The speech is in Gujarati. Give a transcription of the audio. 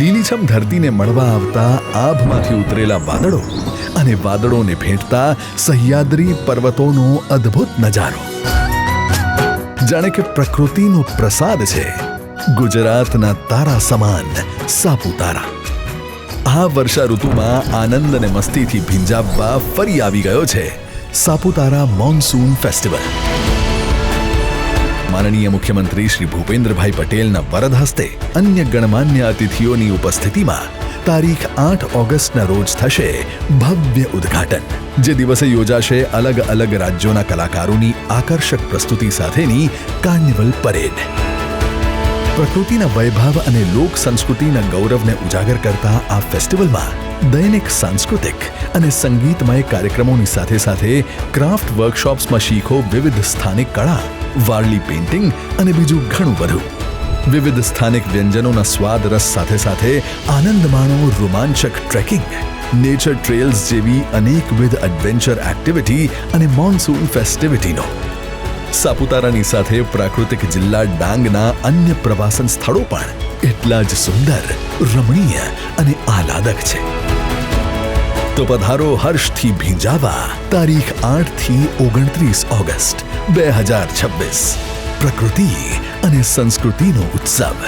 લીલીછમ ધરતીને મળવા આવતા આભમાંથી ઉતરેલા વાદળો અને વાદળોને ભેટતા સહ્યાદ્રી પર્વતોનો અદ્ભુત નજારો. જાણે કે પ્રકૃતિનો પ્રસાદ છે ગુજરાતના તારા સમાન સાપુતારા. આ વર્ષા ઋતુમાં આનંદ અને મસ્તીથી ભીંજાવવા ફરી આવી ગયો છે સાપુતારા મોન્સૂન ફેસ્ટિવલ. માનનીય મુખ્યમંત્રી શ્રી ભૂપેન્દ્રભાઈ પટેલના વરદ હસ્તે અન્ય ગણમાન્ય અતિથિઓની ઉપસ્થિતિમાં તારીખ 8 ઓગસ્ટના રોજ થશે ભવ્ય ઉદ્ઘાટન. જે દિવસે યોજાશે અલગ અલગ રાજ્યોના કલાકારોની આકર્ષક પ્રસ્તુતિ સાથેની કાર્નિવલ પરેડ. પ્રકૃતિના વૈભવ અને લોક સંસ્કૃતિના ગૌરવને ઉજાગર કરતા આ ફેસ્ટિવલમાં દૈનિક સાંસ્કૃતિક અને સંગીતમય કાર્યક્રમોની સાથે સાથે ક્રાફ્ટ વર્કશોપ્સમાં શીખો વિવિધ સ્થાનિક કળા, વારલી પેઇન્ટિંગ અને બીજું ઘણું બધું. વિવિધ સ્થાનિક વ્યંજનોના સ્વાદ રસ સાથે સાથે આનંદ માણો રોમાંચક ટ્રેકિંગ, નેચર ટ્રેલ્સ જેવી અનેકવિધ એડવેન્ચર એક્ટિવિટી અને મોન્સૂન ફેસ્ટિવિટીનો. સાપુતારાની સાથે પ્રાકૃતિક જિલ્લા ડાંગના અન્ય પ્રવાસન સ્થળો પણ એટલા જ સુંદર, રમણીય અને આહલાદક છે. તો પધારો હર્ષથી ભીંજાવા તારીખ 8 થી 29 ઓગસ્ટ 2026. પ્રકૃતિ અને સંસ્કૃતિનો ઉત્સવ.